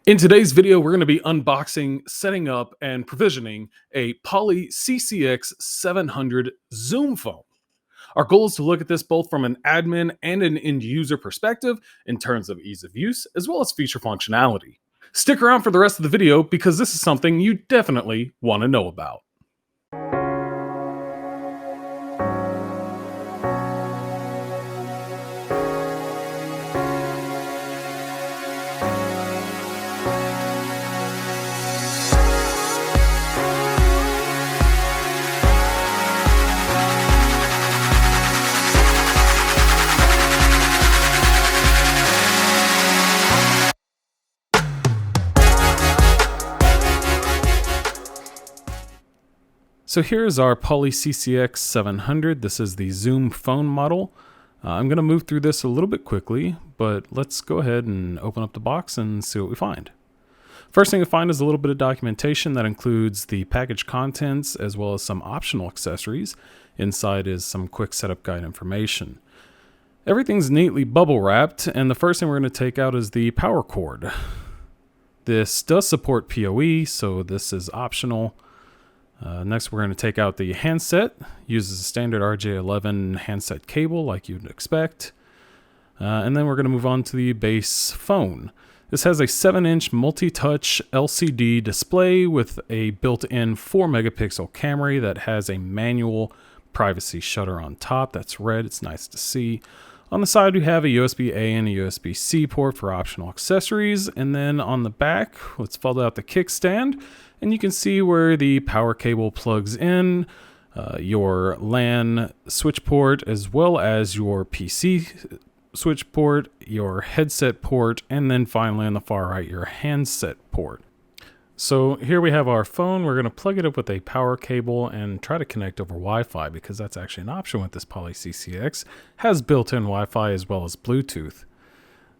In today's video, we're going to be unboxing, setting up, and provisioning a Poly CCX 700 Zoom phone. Our goal is to look at this both from an admin and an end user perspective in terms of ease of use, as well as feature functionality. Stick around for the rest of the video because this is something you definitely want to know about. So here's our Poly CCX 700. This is the Zoom phone model. I'm going to move through this a little bit quickly, but let's go ahead and open up the box and see what we find. First thing we find is a little bit of documentation that includes the package contents as well as some optional accessories. Inside is some quick setup guide information. Everything's neatly bubble wrapped, and the first thing we're going to take out is the power cord. This does support PoE, so this is optional. Next, we're going to take out the handset. Uses a standard RJ11 handset cable like you'd expect. And then we're going to move on to the base phone. This has a 7-inch multi-touch LCD display with a built-in 4-megapixel camera that has a manual privacy shutter on top. That's red. It's nice to see. On the side, we have a USB-A and a USB-C port for optional accessories. And then on the back, let's fold out the kickstand. And you can see where the power cable plugs in, your LAN switch port, as well as your PC switch port, your headset port, and then finally on the far right, your handset port. So here we have our phone. We're going to plug it up with a power cable and try to connect over Wi-Fi because that's actually an option with this Poly CCX. Has built-in Wi-Fi as well as Bluetooth.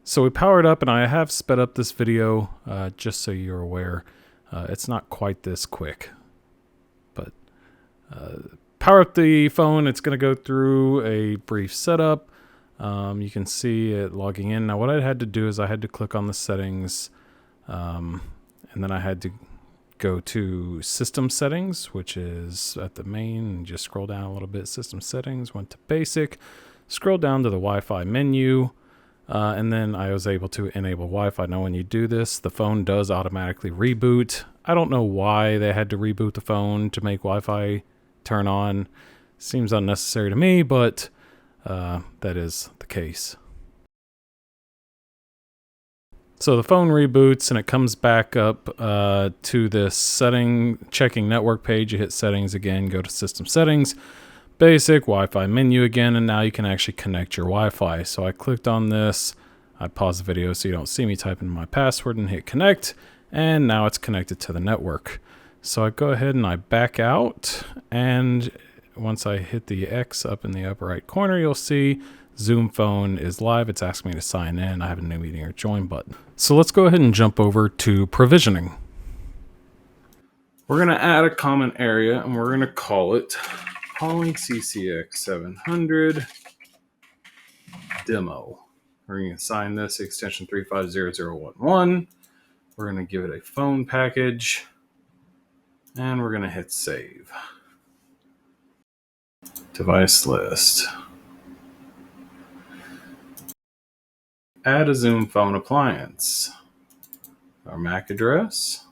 So we power it up, and I have sped up this video just so you're aware. It's not quite this quick, but power up the phone. It's going to go through a brief setup. You can see it logging in. Now what I had to do is I had to click on the settings, and then I had to go to system settings, which is at the main, and just scroll down a little bit. System settings, went to basic, scroll down to the Wi-Fi menu. And then I was able to enable Wi-Fi. Now when you do this, the phone does automatically reboot. I don't know why they had to reboot the phone to make Wi-Fi turn on. Seems unnecessary to me, but that is the case. So the phone reboots and it comes back up to this checking network page. You hit settings again, go to system settings. Basic Wi-Fi menu again, and now you can actually connect your Wi-Fi. So I clicked on this, I paused the video so you don't see me type in my password and hit connect, and now it's connected to the network. So I go ahead and I back out, and once I hit the X up in the upper right corner, you'll see Zoom phone is live. It's asking me to sign in. I have a new meeting or join button. So let's go ahead and jump over to provisioning. We're going to add a common area, and we're going to call it Poly CCX 700 demo. We're going to assign this extension 350011. We're going to give it a phone package, and we're going to hit save. Device list. Add a Zoom phone appliance. Our MAC address.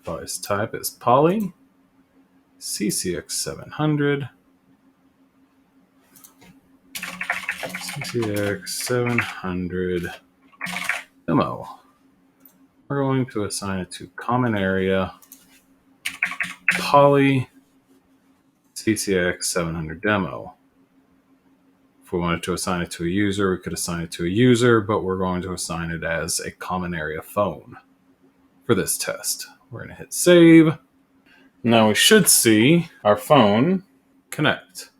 Device type is Poly CCX 700. CCX 700 demo. We're going to assign it to common area Poly CCX 700 demo. If we wanted to assign it to a user, we could assign it to a user, but we're going to assign it as a common area phone for this test. We're going to hit save. Now we should see our phone connect.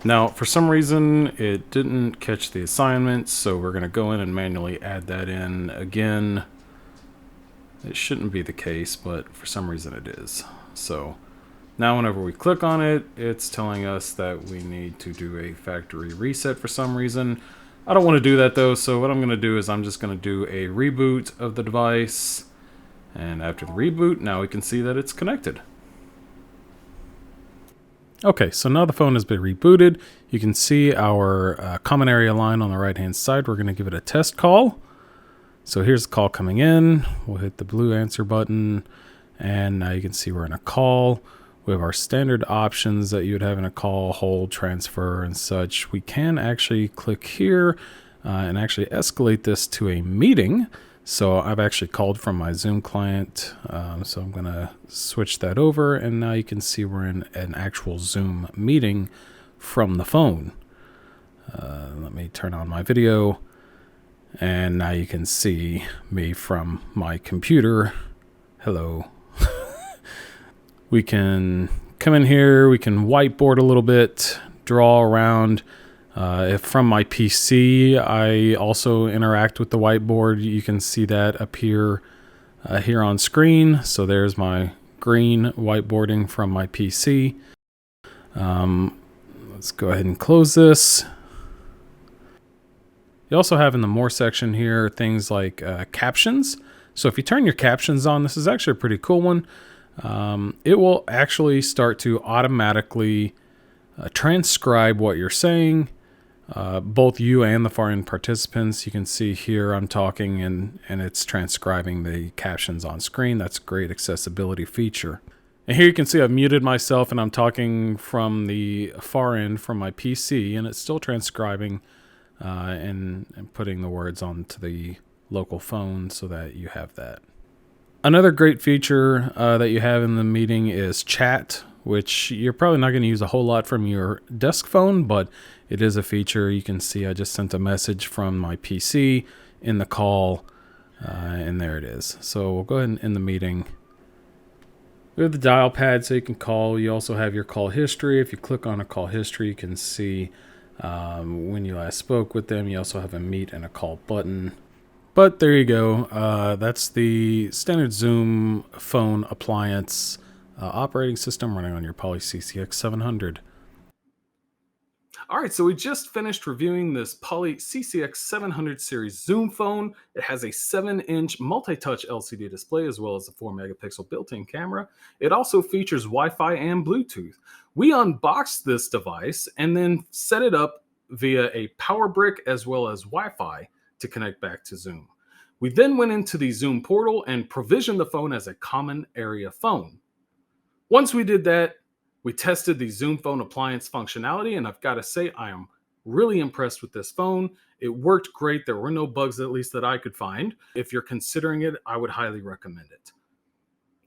Now, for some reason, it didn't catch the assignment, so we're going to go in and manually add that in again. It shouldn't be the case, but for some reason it is. So now whenever we click on it, it's telling us that we need to do a factory reset for some reason. I don't want to do that though, so what I'm going to do is I'm just going to do a reboot of the device. And after the reboot, now we can see that it's connected. Okay, so now the phone has been rebooted. You can see our common area line on the right-hand side. We're going to give it a test call. So here's the call coming in. We'll hit the blue answer button, and now you can see we're in a call. We have our standard options that you would have in a call, hold, transfer, and such. We can actually click here and actually escalate this to a meeting. So I've actually called from my Zoom client. So I'm going to switch that over, and now you can see we're in an actual Zoom meeting from the phone. Let me turn on my video, and now you can see me from my computer. Hello. We can come in here, we can whiteboard a little bit, draw around. If from my PC, I also interact with the whiteboard. You can see that appear here on screen. So there's my green whiteboarding from my PC. Let's go ahead and close this. You also have in the more section here things like captions. So if you turn your captions on, this is actually a pretty cool one. It will actually start to automatically transcribe what you're saying. Both you and the far-end participants, you can see here I'm talking and it's transcribing the captions on screen. That's a great accessibility feature. And here you can see I've muted myself and I'm talking from the far end from my PC, and it's still transcribing and putting the words onto the local phone so that you have that. Another great feature that you have in the meeting is chat, which you're probably not going to use a whole lot from your desk phone, but it is a feature. You can see I just sent a message from my PC in the call, and there it is. So we'll go ahead and end the meeting. We have the dial pad so you can call. You also have your call history. If you click on a call history, you can see when you last spoke with them. You also have a meet and a call button. But there you go. That's the standard Zoom phone appliance operating system running on your Poly CCX 700. All right, so we just finished reviewing this Poly CCX 700 series Zoom phone. It has a 7-inch multi-touch LCD display as well as a 4-megapixel built-in camera. It also features Wi-Fi and Bluetooth. We unboxed this device and then set it up via a power brick as well as Wi-Fi to connect back to Zoom. We then went into the Zoom portal and provisioned the phone as a common area phone. Once we did that, we tested the Zoom phone appliance functionality, and I've got to say I am really impressed with this phone. It worked great. There were no bugs, at least that I could find. If you're considering it, I would highly recommend it.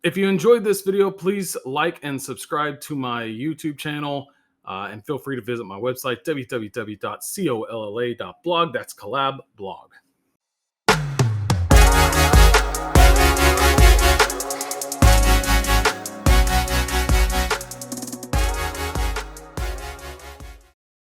If you enjoyed this video, please like and subscribe to my YouTube channel. And feel free to visit my website, www.colla.blog. That's Colla.blog.